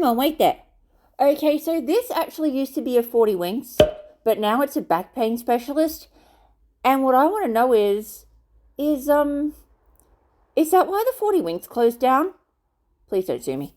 on, wait there. Okay, so this actually used to be a 40 Winks, but now it's a back pain specialist. And what I want to know is that why the 40 Winks closed down? Please don't sue me.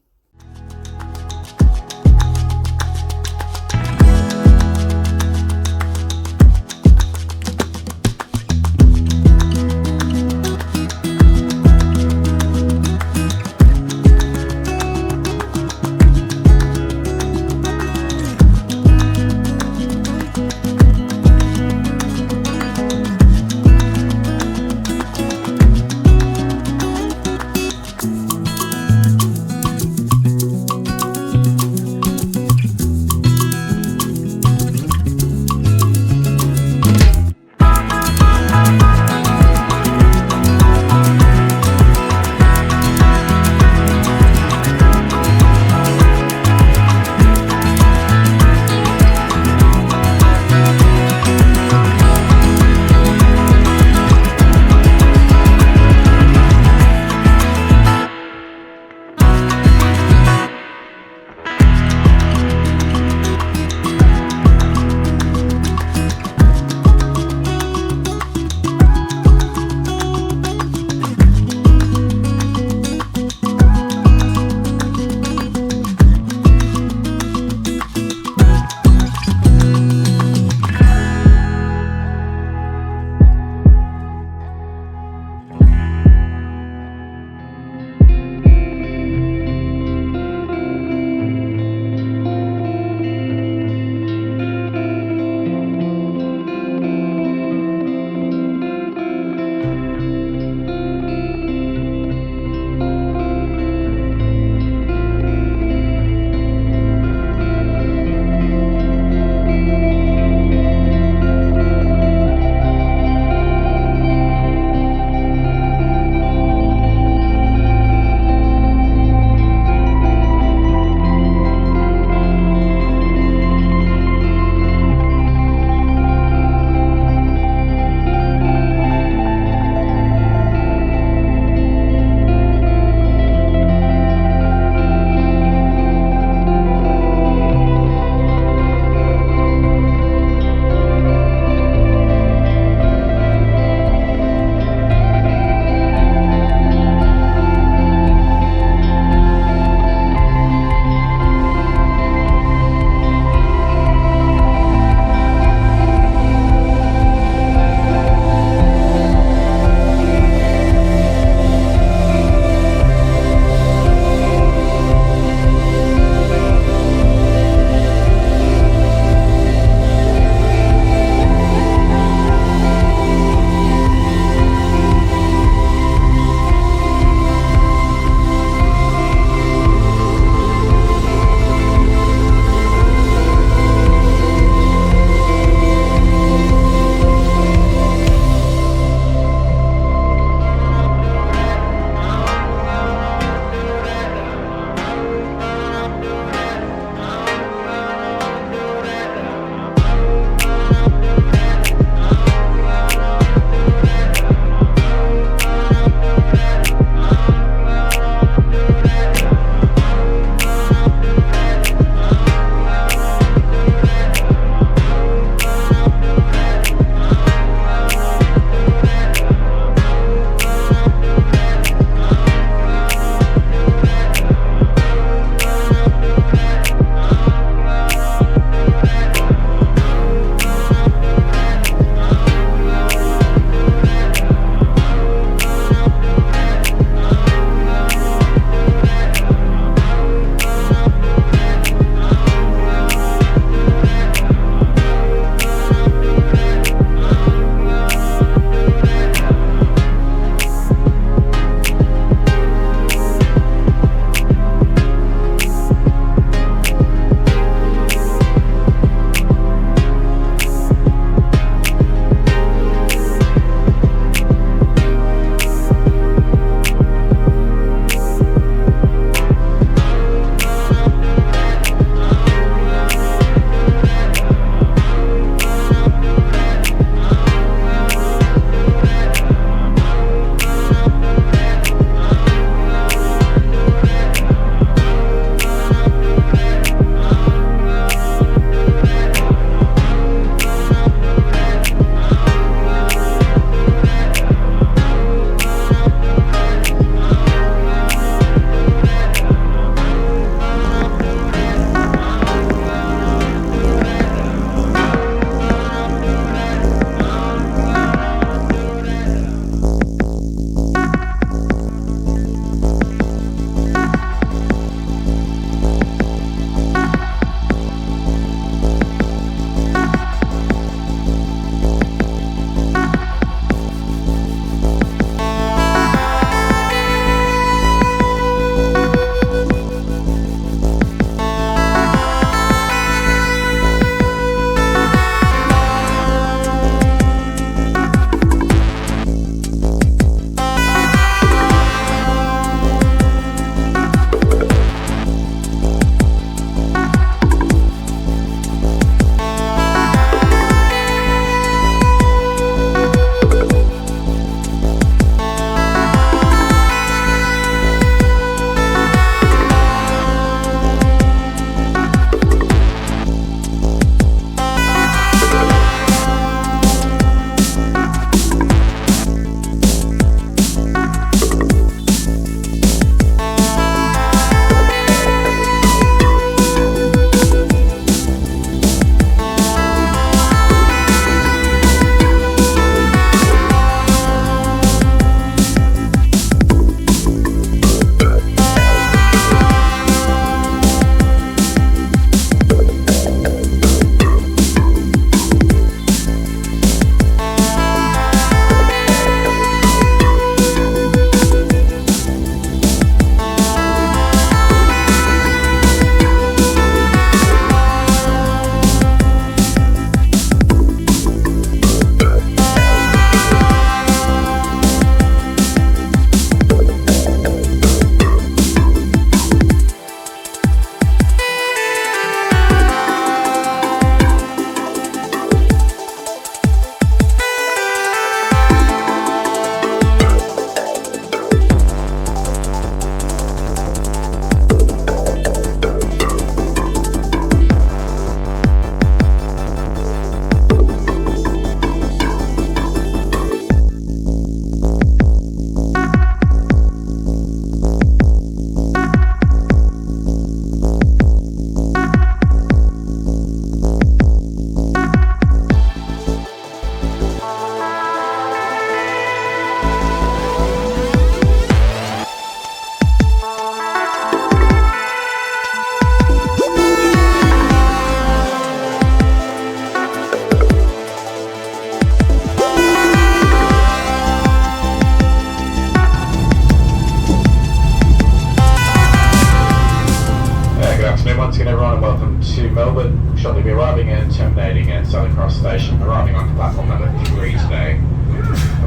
once again everyone and welcome to Melbourne. We'll shortly be arriving and terminating at Southern Cross Station, arriving on platform number 3 today.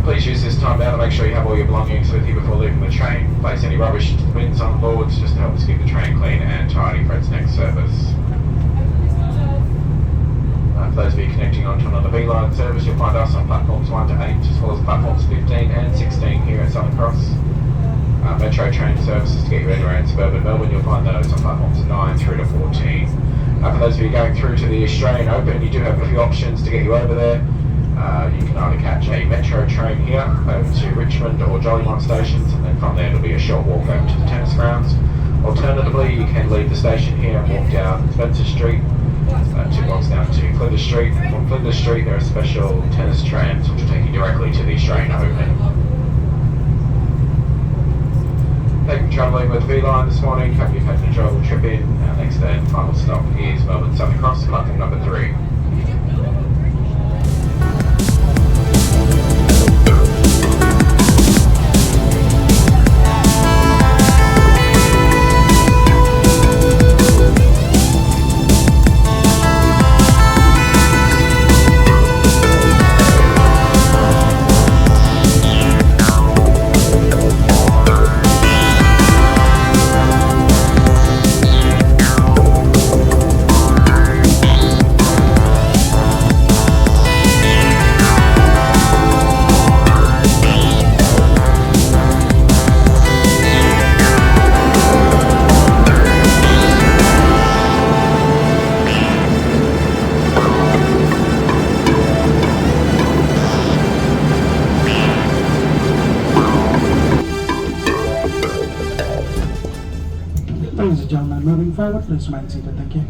Please use this time now to make sure you have all your belongings with you before leaving the train. Place any rubbish into the bins on board just to help us keep the train clean and tidy for its next service. For those of you connecting onto another V-Line service, you'll find us on platforms 1 to 8 as well as platforms 15 and 16 here at Southern Cross. Metro train services to get you anywhere in suburban Melbourne, you'll find those on platforms 9 through to 14. For those of you going through to the Australian Open, you do have a few options to get you over there. You can either catch a Metro train here over to Richmond or Jollymont stations, and then from there it'll be a short walk over to the tennis grounds. Alternatively, you can leave the station here and walk down Spencer Street, 2 blocks down to Flinders Street. From Flinders Street there are special tennis trams which will take you directly to the Australian Open. Thank you for travelling with V-Line this morning. Hope you've had an enjoyable trip in. Our next and final stop is Melbourne Southern Cross, platform number 3. Ladies and gentlemen, moving forward, please remain seated, thank you.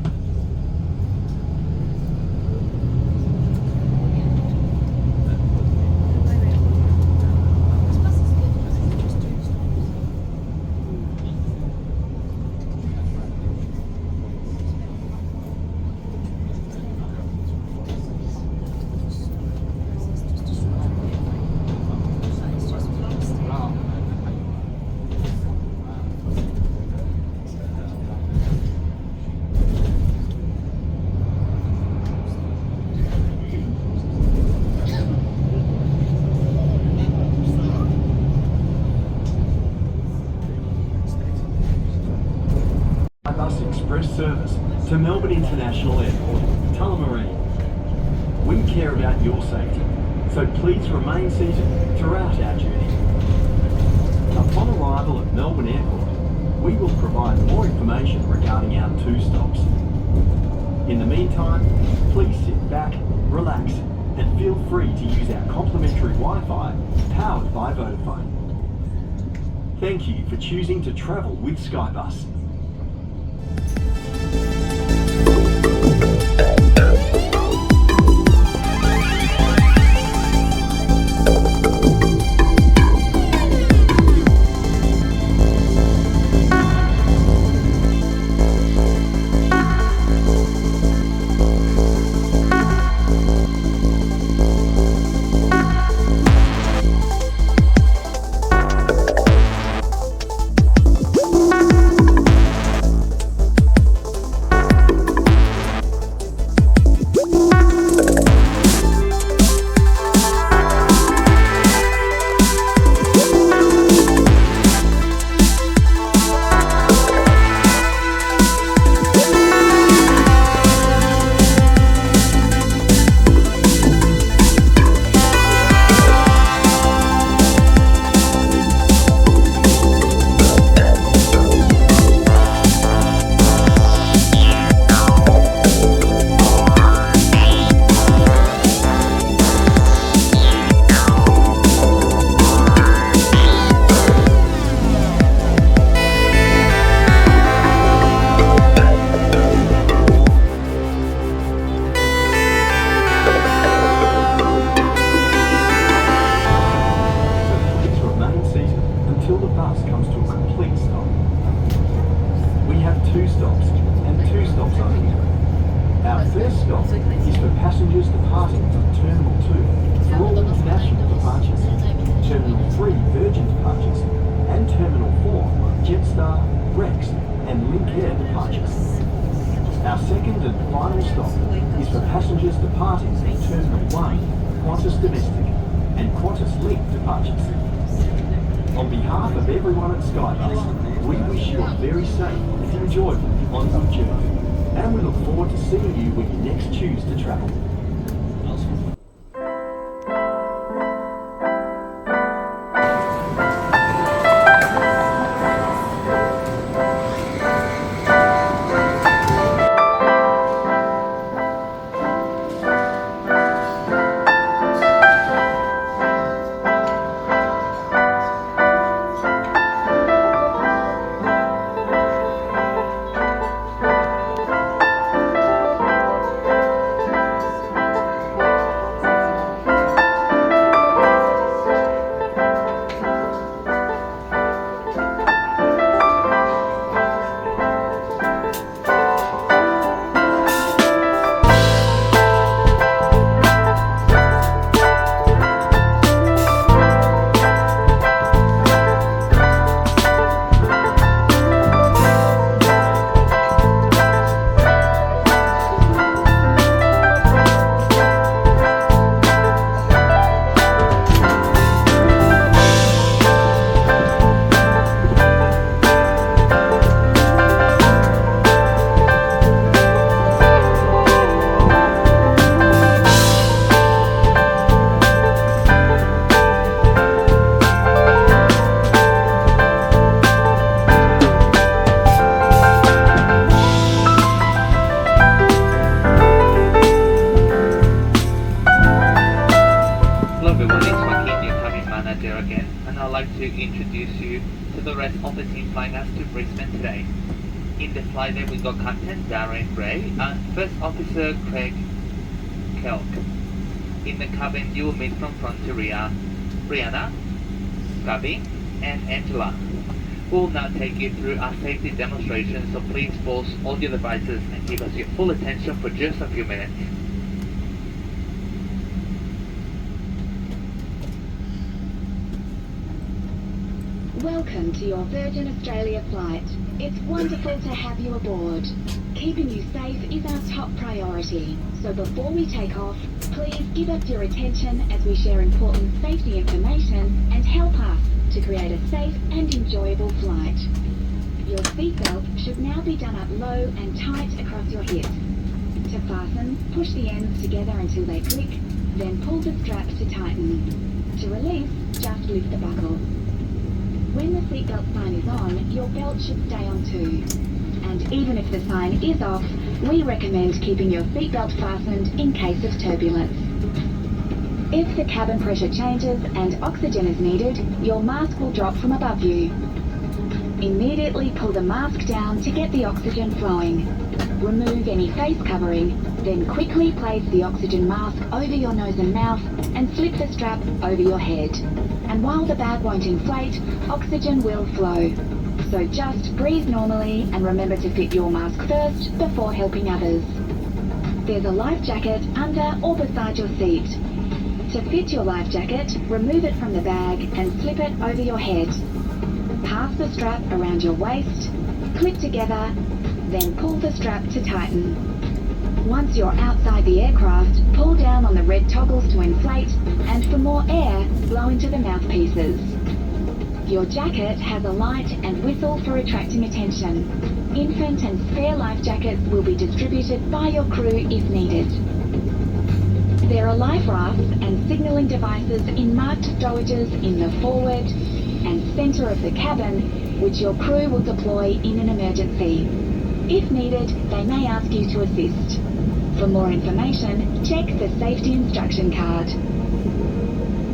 Express service to Melbourne International Airport, Tullamarine. We care about your safety, so please remain seated throughout our journey. Upon arrival at Melbourne Airport, we will provide more information regarding our 2 stops. In the meantime, please sit back, relax, and feel free to use our complimentary Wi-Fi powered by Vodafone. Thank you for choosing to travel with Skybus. Passengers departing from Terminal 2 for all international departures, Terminal 3 Virgin departures, and Terminal 4 Jetstar, Rex, and Link Air departures. Our second and final stop is for passengers departing from Terminal 1, Qantas Domestic, and Qantas Leap departures. On behalf of everyone at Skybus, we wish you a very safe and enjoyable onward journey, and we look forward to seeing you when you next choose to travel. To introduce you to the rest of the team flying us to Brisbane today. In the flight there we got Captain Darren Gray and First Officer Craig Kelk. In the cabin you will meet from front to rear Brianna, Gabby and Angela. We'll now take you through our safety demonstration, so please pause all your devices and give us your full attention for just a few minutes. Welcome to your Virgin Australia flight. It's wonderful to have you aboard. Keeping you safe is our top priority. So before we take off, please give us your attention as we share important safety information and help us to create a safe and enjoyable flight. Your seatbelt should now be done up low and tight across your hips. To fasten, push the ends together until they click, then pull the strap to tighten. To release, just lift the buckle. When the seatbelt sign is on, your belt should stay on too. And even if the sign is off, we recommend keeping your seatbelt fastened in case of turbulence. If the cabin pressure changes and oxygen is needed, your mask will drop from above you. Immediately pull the mask down to get the oxygen flowing. Remove any face covering, then quickly place the oxygen mask over your nose and mouth and slip the strap over your head. And while the bag won't inflate, oxygen will flow. So just breathe normally and remember to fit your mask first before helping others. There's a life jacket under or beside your seat. To fit your life jacket, remove it from the bag and slip it over your head. Pass the strap around your waist, clip together, then pull the strap to tighten. Once you're outside the aircraft, pull down on the red toggles to inflate, and for more air, blow into the mouthpieces. Your jacket has a light and whistle for attracting attention. Infant and spare life jackets will be distributed by your crew if needed. There are life rafts and signalling devices in marked stowages in the forward and centre of the cabin, which your crew will deploy in an emergency. If needed, they may ask you to assist. For more information, check the safety instruction card.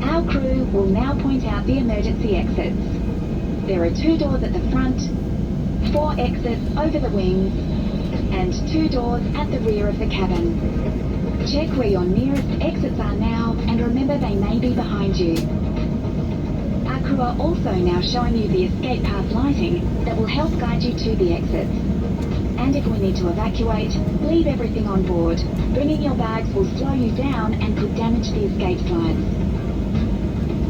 Our crew will now point out the emergency exits. There are 2 doors at the front, 4 exits over the wings, and 2 doors at the rear of the cabin. Check where your nearest exits are now and remember they may be behind you. Our crew are also now showing you the escape path lighting that will help guide you to the exits. And if we need to evacuate, leave everything on board. Bringing your bags will slow you down and could damage the escape slides.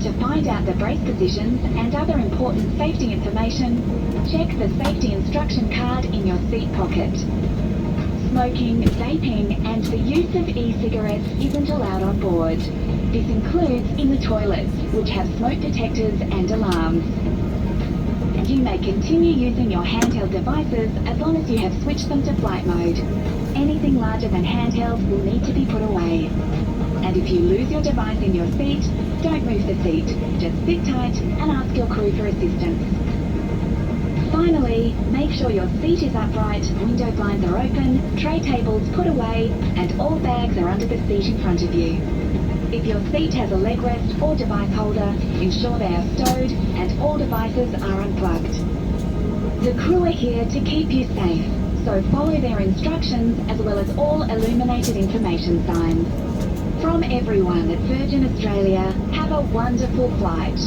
To find out the brace positions and other important safety information, check the safety instruction card in your seat pocket. Smoking, vaping and the use of e-cigarettes isn't allowed on board. This includes in the toilets, which have smoke detectors and alarms. You may continue using your handheld devices as long as you have switched them to flight mode. Anything larger than handheld will need to be put away. And if you lose your device in your seat, don't move the seat. Just sit tight and ask your crew for assistance. Finally, make sure your seat is upright, window blinds are open, tray tables put away, and all bags are under the seat in front of you. If your seat has a leg rest or device holder, ensure they are stowed and all devices are unplugged. The crew are here to keep you safe, so follow their instructions as well as all illuminated information signs. From everyone at Virgin Australia, have a wonderful flight.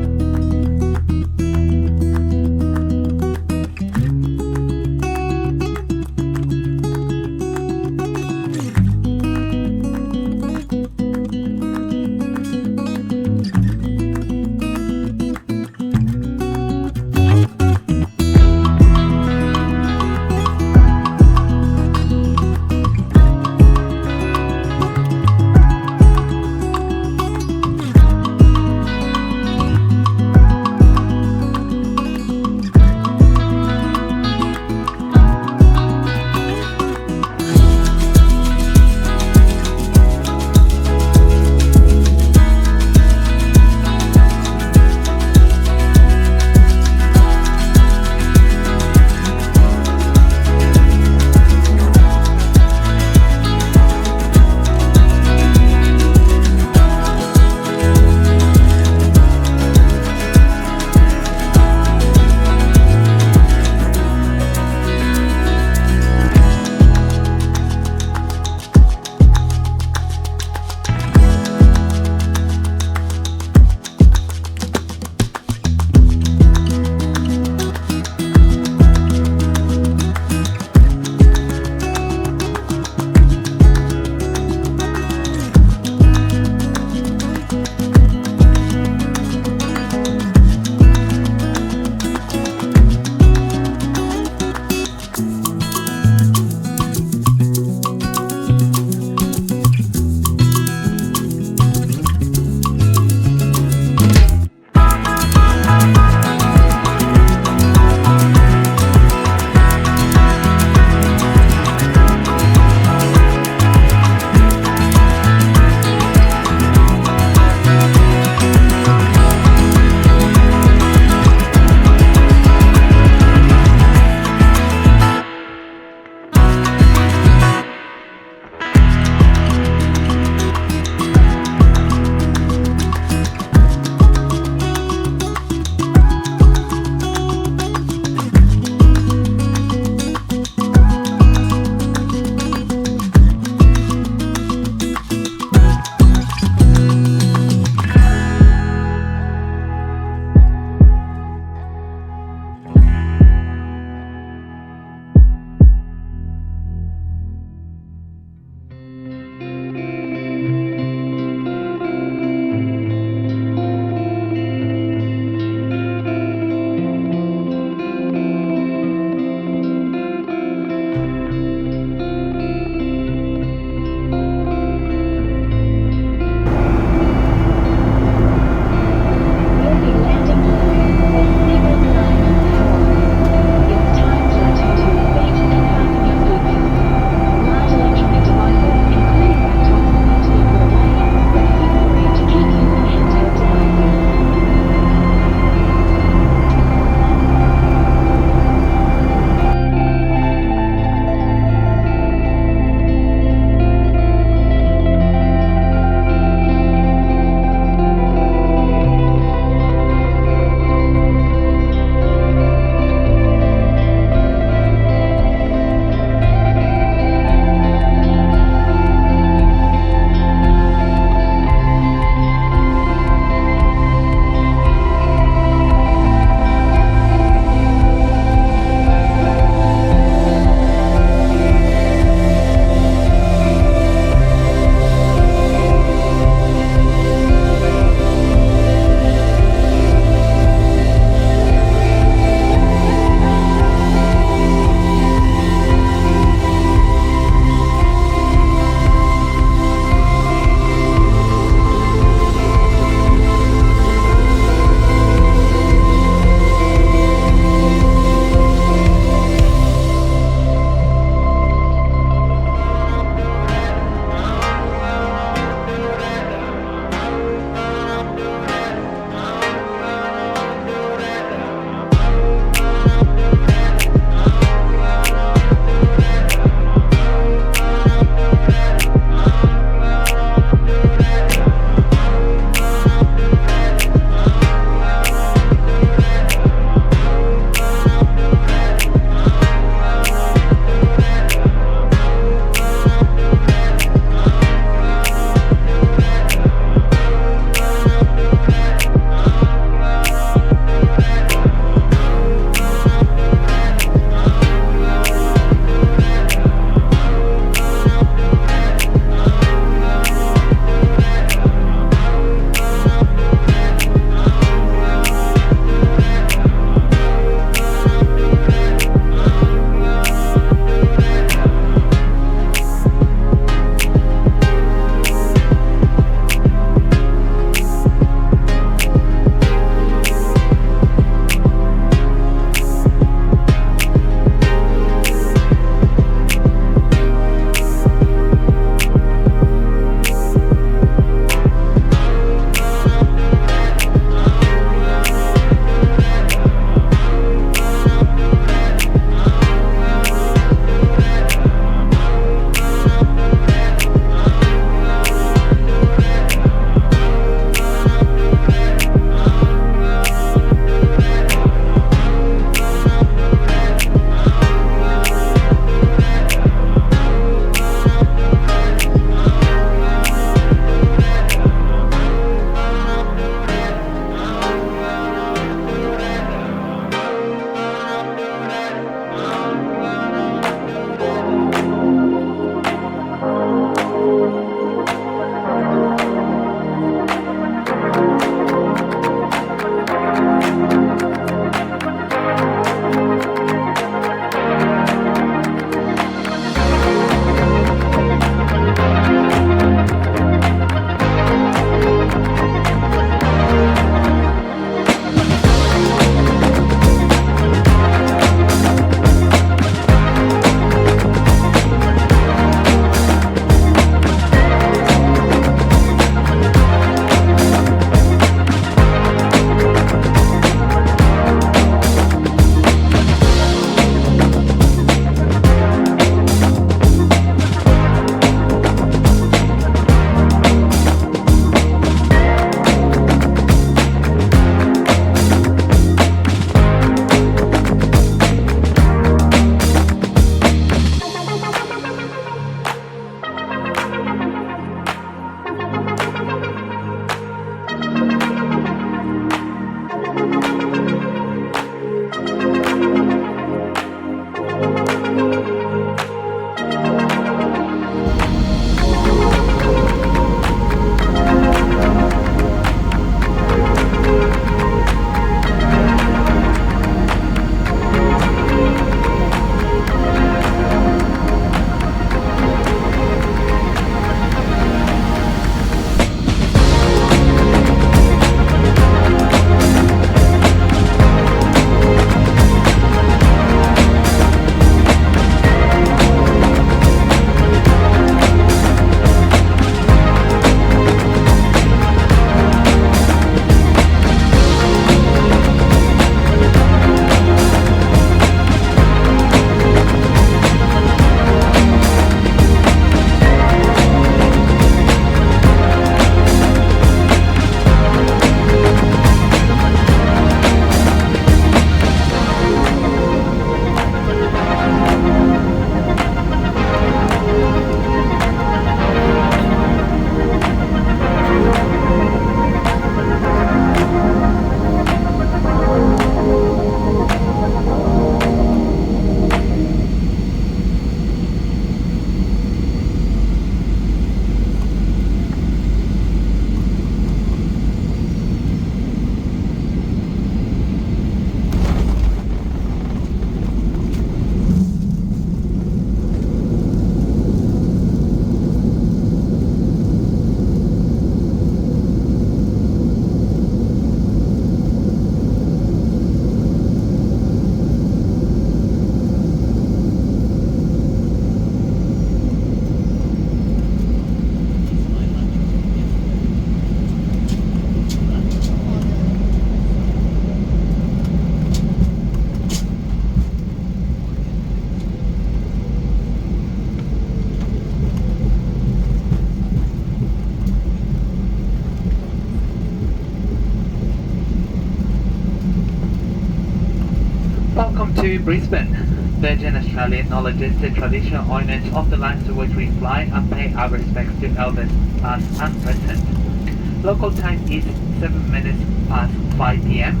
Brisbane. Virgin Australia acknowledges the traditional owners of the lands to which we fly and pay our respects to elders past and present. Local time is 7 minutes past 5 p.m.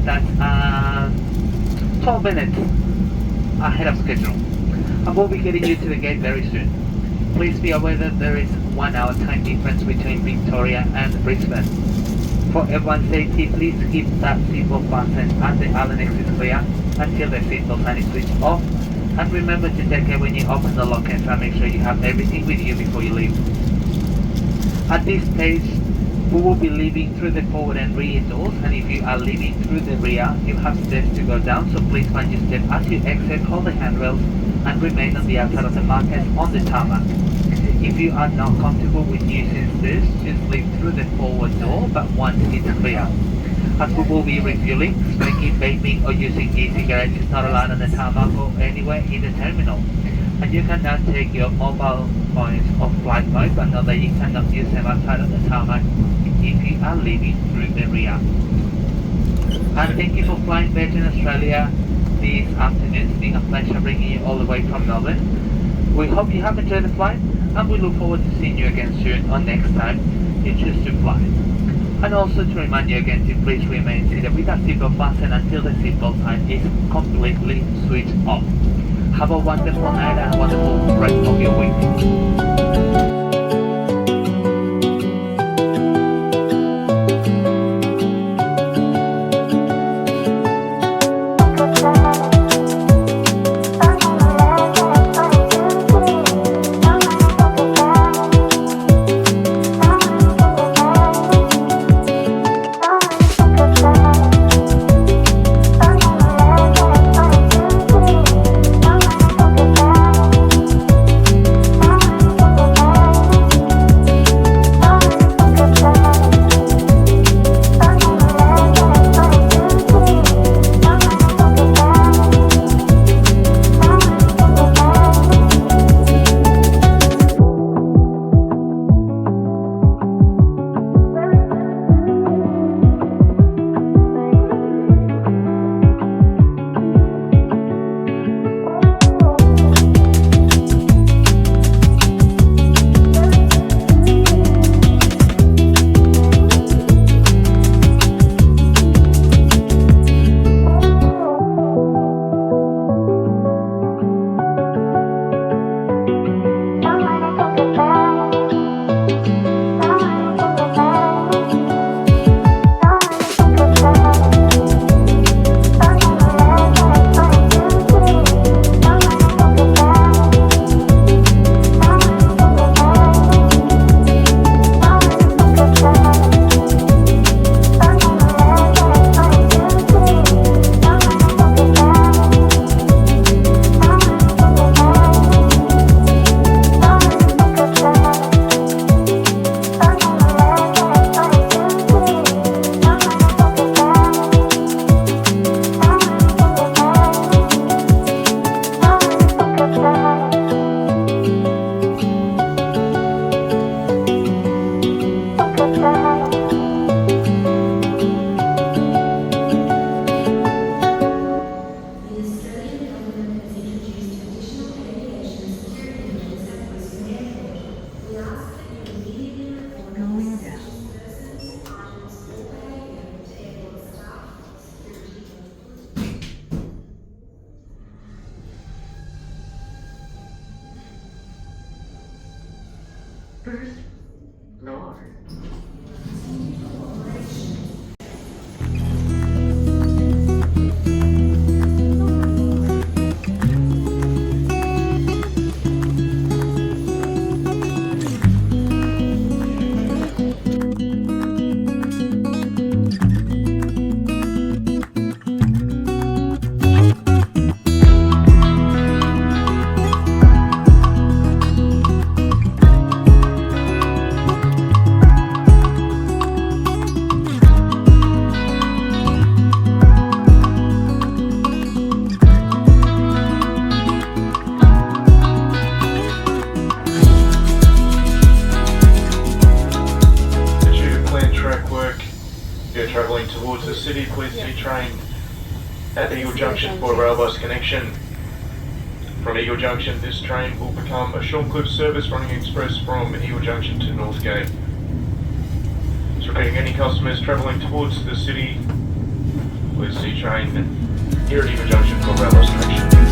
That's 12 minutes ahead of schedule. And we'll be getting you to the gate very soon. Please be aware that there is 1 hour time difference between Victoria and Brisbane. For everyone's safety, please keep that seatbelt fastened and the Allenex is clear until the seatbelt sign is switched off. And remember to take care when you open the lockers and make sure you have everything with you before you leave. At this stage, we will be leaving through the forward and rear doors, and if you are leaving through the rear, you have stairs to go down, so please mind your step as you exit, hold the handrails and remain on the outside of the markers on the tarmac. If you are not comfortable with using stairs, just leave through the forward door, but once it's clear. As we will be refueling, smoking, vaping or using e-cigarettes is not allowed on the tarmac or anywhere in the terminal. And you can now take your mobile phones off flight mode, but know that you cannot use them outside of the tarmac if you are leaving through the rear. And thank you for flying Virgin Australia this afternoon. It's been a pleasure bringing you all the way from Melbourne. We hope you have enjoyed the flight, and we look forward to seeing you again soon or next time you choose to fly. And also to remind you again to please remain seated with that seatbelt fastened until the seatbelt sign is completely switched off. Have a wonderful night and a wonderful rest of your week. First floor. Track work. If you're travelling towards the city, please be trained at Eagle Junction for rail bus connection. From Eagle Junction, this train will become a Shorncliffe service running express from Eagle Junction to Northgate. Just repeating, any customers travelling towards the city, please see train here at Eagle Junction for rail bus connection.